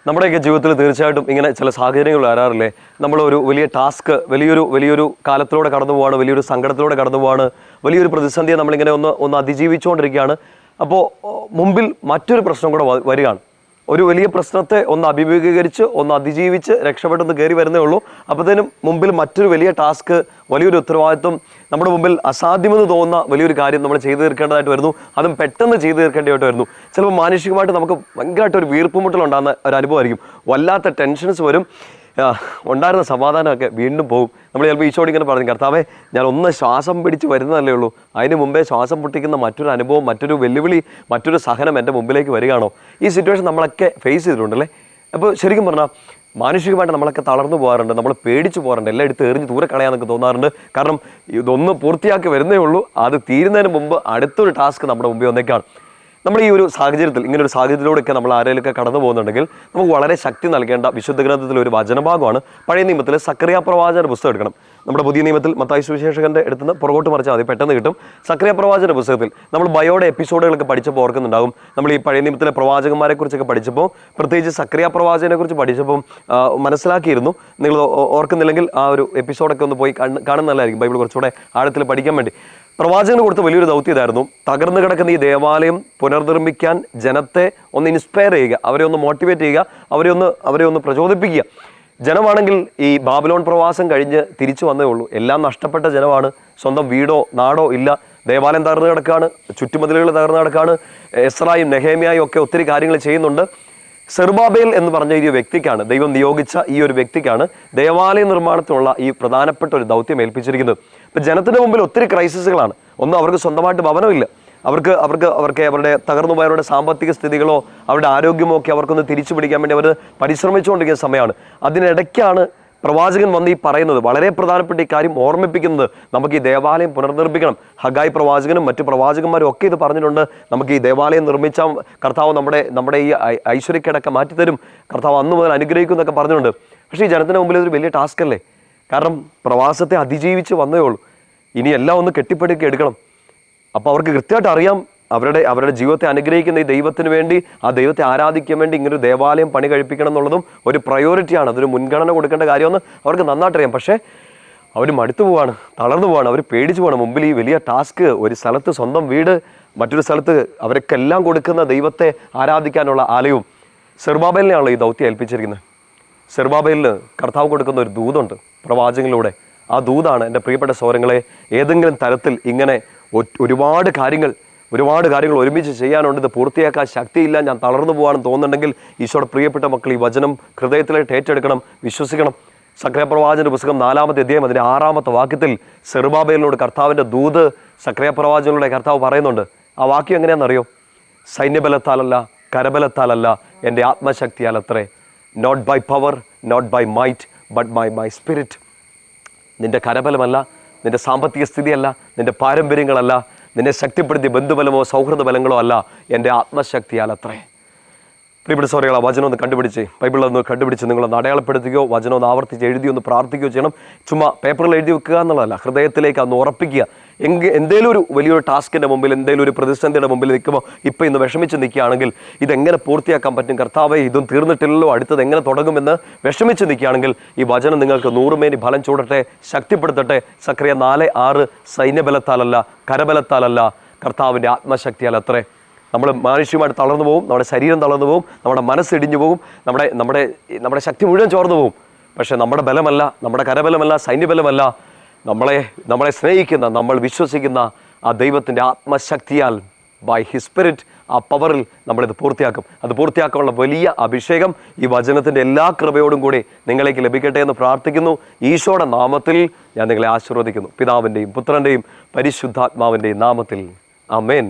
നമ്മുടെയൊക്കെ ജീവിതത്തിൽ തീർച്ചയായിട്ടും ഇങ്ങനെ ചില സാഹചര്യങ്ങൾ വരാറില്ലേ? നമ്മളൊരു വലിയ ടാസ്ക്, വലിയൊരു കാലത്തിലൂടെ കടന്നു പോവാണ്, വലിയൊരു സങ്കടത്തിലൂടെ കടന്നു പോവാണ്, വലിയൊരു പ്രതിസന്ധിയെ നമ്മളിങ്ങനെ ഒന്ന് അതിജീവിച്ചുകൊണ്ടിരിക്കുകയാണ്. അപ്പോൾ മുമ്പിൽ മറ്റൊരു പ്രശ്നം കൂടെ വരികയാണ്. ഒരു വലിയ പ്രശ്നത്തെ ഒന്ന് അഭിമുഖീകരിച്ച് ഒന്ന് അതിജീവിച്ച് രക്ഷപ്പെട്ടൊന്ന് കയറി വരുന്നേ ഉള്ളൂ. അപ്പോഴത്തേനും മുമ്പിൽ മറ്റൊരു വലിയ ടാസ്ക്, വലിയൊരു ഉത്തരവാദിത്വം, നമ്മുടെ മുമ്പിൽ അസാധ്യമെന്ന് തോന്നുന്ന വലിയൊരു കാര്യം നമ്മൾ ചെയ്തു തീർക്കേണ്ടതായിട്ട് വരുന്നു. അതും പെട്ടെന്ന് ചെയ്തു തീർക്കേണ്ടതായിട്ട് വരുന്നു. ചിലപ്പോൾ മാനസികമായിട്ട് നമുക്ക് ഭയങ്കരമായിട്ട് ഒരു വീർപ്പുമുട്ടലുണ്ടാകുന്ന ഒരു അനുഭവമായിരിക്കും. വല്ലാത്ത ടെൻഷൻസ് വരും. ഉണ്ടായിരുന്ന സമാധാനമൊക്കെ വീണ്ടും പോകും. നമ്മൾ ചിലപ്പോൾ ഈശോട് ഇങ്ങനെ പറഞ്ഞു, കർത്താവേ, ഞാൻ ഒന്ന് ശ്വാസം പിടിച്ച് വരുന്നതല്ലേ ഉള്ളൂ, അതിന് മുമ്പേ ശ്വാസം പൊട്ടിക്കുന്ന മറ്റൊരു അനുഭവം, മറ്റൊരു വെല്ലുവിളി, മറ്റൊരു സഹനം എൻ്റെ മുമ്പിലേക്ക് വരികയാണോ? ഈ സിറ്റുവേഷൻ നമ്മളൊക്കെ ഫേസ് ചെയ്തിട്ടുണ്ടല്ലേ? അപ്പോൾ ശരിക്കും പറഞ്ഞാൽ മാനുഷികമായിട്ട് നമ്മളൊക്കെ തളർന്നു പോകാറുണ്ട്, നമ്മൾ പേടിച്ച് പോകാറുണ്ട്, എല്ലാം എടുത്ത് എറിഞ്ഞ് ദൂരെ കളയാന്നൊക്കെ തോന്നാറുണ്ട്. കാരണം ഇതൊന്ന് പൂർത്തിയാക്കി വരുന്നേ ഉള്ളൂ, അത് തീരുന്നതിന് മുമ്പ് അടുത്തൊരു ടാസ്ക് നമ്മുടെ മുമ്പിൽ വന്നേക്കാണ്. നമ്മൾ ഈ ഒരു സാഹചര്യത്തിൽ, ഇങ്ങനൊരു സാഹചര്യത്തിലൂടെയൊക്കെ നമ്മൾ ആരെങ്കിലുമൊക്കെ കടന്നു പോകുന്നുണ്ടെങ്കിൽ നമുക്ക് വളരെ ശക്തി നൽകേണ്ട വിശുദ്ധ ഗ്രന്ഥത്തിലെ ഒരു വചനഭാഗമാണ് പഴയ നിയമത്തിൽ സക്കറിയ പ്രവാചകന്റെ പുസ്തകം എടുക്കണം. നമ്മുടെ പുതിയ നിയമത്തിൽ മത്തായി സുവിശേഷകന്റെ അടുത്തുനിന്ന് പുറകോട്ട് മറിച്ചാൽ മതി, പെട്ടെന്ന് കിട്ടും. സക്കറിയ പ്രവാചകന്റെ പുസ്തകത്തിൽ നമ്മൾ ബയോയുടെ എപ്പിസോഡുകളൊക്കെ പഠിച്ചപ്പോൾ ഓർക്കുന്നുണ്ടാകും. നമ്മൾ ഈ പഴയ നിയമത്തിലെ പ്രവാചകന്മാരെ കുറിച്ചൊക്കെ പഠിച്ചപ്പോൾ, പ്രത്യേകിച്ച് സക്കറിയ പ്രവാചകനെ കുറിച്ച് പഠിച്ചപ്പോൾ മനസ്സിലാക്കിയിരുന്നു. നിങ്ങൾ ഓർക്കുന്നില്ലെങ്കിൽ ആ ഒരു എപ്പിസോഡൊക്കെ ഒന്ന് പോയി കാണുന്നതല്ലായിരിക്കും, ബൈബിൾ കുറച്ചുകൂടെ ആഴത്തിൽ പഠിക്കാൻ വേണ്ടി. പ്രവാചകന് കൊടുത്ത വലിയൊരു ദൗത്യം ഇതായിരുന്നു. തകർന്നു കിടക്കുന്ന ഈ ദേവാലയം പുനർനിർമ്മിക്കാൻ ജനത്തെ ഒന്ന് ഇൻസ്പയർ ചെയ്യുക, അവരെ ഒന്ന് മോട്ടിവേറ്റ് ചെയ്യുക, അവരെ ഒന്ന് പ്രചോദിപ്പിക്കുക. ജനമാണെങ്കിൽ ഈ ബാബിലോൺ പ്രവാസം കഴിഞ്ഞ് തിരിച്ചു വന്നേ ഉള്ളൂ. എല്ലാം നഷ്ടപ്പെട്ട ജനമാണ്. സ്വന്തം വീടോ നാടോ ഇല്ല. ദേവാലയം തകർന്നു കിടക്കുകയാണ്, ചുറ്റുമതിലുകൾ തകർന്നു കിടക്കുകയാണ്. എസ്രായും നെഹേമിയായും ഒക്കെ ഒത്തിരി കാര്യങ്ങൾ ചെയ്യുന്നുണ്ട്. സെറുബാബേൽ എന്ന് പറഞ്ഞ ഈ വ്യക്തിക്കാണ്, ദൈവം നിയോഗിച്ച ഈ ഒരു വ്യക്തിക്കാണ് ദേവാലയ നിർമ്മാണത്തിനുള്ള ഈ പ്രധാനപ്പെട്ട ഒരു ദൗത്യം ഏൽപ്പിച്ചിരിക്കുന്നത്. ഇപ്പം ജനത്തിന് മുമ്പിൽ ഒത്തിരി ക്രൈസിസുകളാണ്. ഒന്നും അവർക്ക് സ്വന്തമായിട്ട് ഭവനമില്ല. അവർക്ക് അവരുടെ തകർന്നു പോയവരുടെ സാമ്പത്തിക സ്ഥിതികളോ അവരുടെ ആരോഗ്യമോ ഒക്കെ അവർക്കൊന്ന് തിരിച്ചു പിടിക്കാൻ വേണ്ടി അവർ പരിശ്രമിച്ചുകൊണ്ടിരിക്കുന്ന സമയമാണ്. അതിനിടയ്ക്കാണ് പ്രവാചകൻ വന്ന് ഈ പറയുന്നത്, വളരെ പ്രധാനപ്പെട്ട ഈ കാര്യം ഓർമ്മിപ്പിക്കുന്നത്, നമുക്ക് ഈ ദേവാലയം പുനർനിർമ്മിക്കണം. ഹഗായി പ്രവാചകനും മറ്റു പ്രവാചകന്മാരും ഒക്കെ ഇത് പറഞ്ഞിട്ടുണ്ട്. നമുക്ക് ഈ ദേവാലയം നിർമ്മിച്ച കർത്താവ് നമ്മുടെ ഈ ഐശ്വര്യക്കേടൊക്കെ മാറ്റിത്തരും, കർത്താവ് അന്ന് മുതൽ അനുഗ്രഹിക്കും എന്നൊക്കെ പറഞ്ഞിട്ടുണ്ട്. പക്ഷേ ഈ ജനത്തിന് മുമ്പിൽ ഇതൊരു വലിയ ടാസ്ക് അല്ലേ? കാരണം പ്രവാസത്തെ അതിജീവിച്ച് വന്നേ ഉള്ളൂ. ഇനി എല്ലാം ഒന്ന് കെട്ടിപ്പടുക്കി എടുക്കണം. അപ്പോൾ അവർക്ക് കൃത്യമായിട്ട് അറിയാം, അവരുടെ ജീവിതത്തെ അനുഗ്രഹിക്കുന്ന ഈ ദൈവത്തിന് വേണ്ടി, ആ ദൈവത്തെ ആരാധിക്കാൻ വേണ്ടി ഇങ്ങനൊരു ദേവാലയം പണി കഴിപ്പിക്കണം എന്നുള്ളതും ഒരു പ്രയോറിറ്റിയാണ്, അതൊരു മുൻഗണന കൊടുക്കേണ്ട കാര്യമെന്ന് അവർക്ക് നന്നായിട്ടറിയാം. പക്ഷേ അവർ മടുത്തു പോവാണ്, തളർന്നു പോവാണ്, അവർ പേടിച്ചു പോവാണ്. മുമ്പിൽ ഈ വലിയ ടാസ്ക്, ഒരു സ്ഥലത്ത് സ്വന്തം വീട്, മറ്റൊരു സ്ഥലത്ത് അവർക്കെല്ലാം കൊടുക്കുന്ന ദൈവത്തെ ആരാധിക്കാനുള്ള ആലയവും. സെറുബാബേലിനെയാണല്ലോ ഈ ദൗത്യം ഏൽപ്പിച്ചിരിക്കുന്നത്. സെറുബാബേലിന് കർത്താവ് കൊടുക്കുന്ന ഒരു ദൂതുണ്ട് പ്രവാചകനിലൂടെ. ആ ദൂതാണ്, എൻ്റെ പ്രിയപ്പെട്ട സഹോദരങ്ങളെ, ഏതെങ്കിലും തരത്തിൽ ഇങ്ങനെ ഒരുപാട് കാര്യങ്ങൾ ഒരുമിച്ച് ചെയ്യാനുണ്ട്, ഇത് പൂർത്തിയാക്കാൻ ശക്തിയില്ല, ഞാൻ തളർന്നു പോകാനും തോന്നുന്നുണ്ടെങ്കിൽ ഈശോയുടെ പ്രിയപ്പെട്ട മക്കൾ ഈ വചനം ഹൃദയത്തിലായിട്ട് ഏറ്റെടുക്കണം, വിശ്വസിക്കണം. സക്കറിയ പ്രവാചകന്റെ പുസ്തകം 4-ാമത്തെ അധ്യായം അതിൻ്റെ 6-ാമത്തെ വാക്യത്തിൽ സെറുബാബേലിനോട് കർത്താവിൻ്റെ ദൂത് സക്കറിയ പ്രവാചകനിലൂടെ കർത്താവ് പറയുന്നുണ്ട്. ആ വാക്യം എങ്ങനെയാണെന്നറിയോ? സൈന്യബലത്താലല്ല, കരബലത്താലല്ല, എൻ്റെ ആത്മശക്തിയാൽ അത്രേ. Not by power, not by might, but by my spirit. നിൻ്റെ കരബലമല്ല, നിൻ്റെ സാമ്പത്തിക സ്ഥിതിയല്ല, നിൻ്റെ പാരമ്പര്യങ്ങളല്ല, നിന്നെ ശക്തിപ്പെടുത്തിയ ബന്ധുബലമോ സൗഹൃദ ബലങ്ങളോ അല്ല, എൻ്റെ ആത്മശക്തിയാൽ അത്രേ. പ്രിയപ്പെട്ട സഹോദരങ്ങളെ, വചനം ഒന്ന് കണ്ടുപിടിച്ച്, ബൈബിളൊന്ന് കണ്ടുപിടിച്ച് നിങ്ങളൊന്ന് അടയാളപ്പെടുത്തുകയോ വചനം ഒന്ന് ആവർത്തിച്ച് എഴുതി ഒന്ന് പ്രാർത്ഥിക്കുകയോ ചെയ്യണം. ചുമ്മാ പേപ്പറിൽ എഴുതി വെക്കുക എന്നുള്ളതല്ല, ഹൃദയത്തിലേക്ക് അന്ന് ഉറപ്പിക്കുക. എന്തേലും ഒരു വലിയൊരു ടാസ്കിൻ്റെ മുമ്പിൽ, എന്തെങ്കിലും ഒരു പ്രതിസന്ധിയുടെ മുമ്പിൽ നിൽക്കുമ്പോൾ, ഇപ്പോൾ ഇന്ന് വിഷമിച്ച് നിൽക്കുകയാണെങ്കിൽ ഇതെങ്ങനെ പൂർത്തിയാക്കാൻ പറ്റും, കർത്താവേ ഇതും തീർന്നിട്ടില്ലല്ലോ, അടുത്തത് എങ്ങനെ തുടങ്ങുമെന്ന് വിഷമിച്ച് നിൽക്കുകയാണെങ്കിൽ ഈ വചനം നിങ്ങൾക്ക് 100 മേനി ഫലം ചൂടട്ടെ, ശക്തിപ്പെടുത്തട്ടെ. സക്കറിയ 4:6 സൈന്യബലത്താലല്ല, കരബലത്താലല്ല, കർത്താവിൻ്റെ ആത്മശക്തിയാൽ അത്രേ. നമ്മൾ മാനുഷികമായിട്ട് തളർന്നു പോകും, നമ്മുടെ ശരീരം തളർന്നു പോകും, നമ്മുടെ മനസ്സിടിഞ്ഞു പോകും, നമ്മുടെ ശക്തി മുഴുവൻ ചോർന്നു പോകും. പക്ഷേ നമ്മുടെ ബലമല്ല, നമ്മുടെ കരബലമല്ല, സൈന്യബലമല്ല, നമ്മളെ സ്നേഹിക്കുന്ന, നമ്മൾ വിശ്വസിക്കുന്ന ആ ദൈവത്തിൻ്റെ ആത്മശക്തിയാൽ, ബൈ ഹിസ് സ്പിരിറ്റ്, ആ പവറിൽ നമ്മളിത് പൂർത്തിയാക്കും. അത് പൂർത്തിയാക്കാനുള്ള വലിയ അഭിഷേകം ഈ വചനത്തിൻ്റെ എല്ലാ കൃപയോടും കൂടി നിങ്ങളേക്ക് ലഭിക്കട്ടെ എന്ന് പ്രാർത്ഥിക്കുന്നു. ഈശോയുടെ നാമത്തിൽ ഞാൻ നിങ്ങളെ ആശീർവദിക്കുന്നു. പിതാവിൻ്റെയും പുത്രൻ്റെയും പരിശുദ്ധാത്മാവിൻ്റെയും നാമത്തിൽ. ആമേൻ.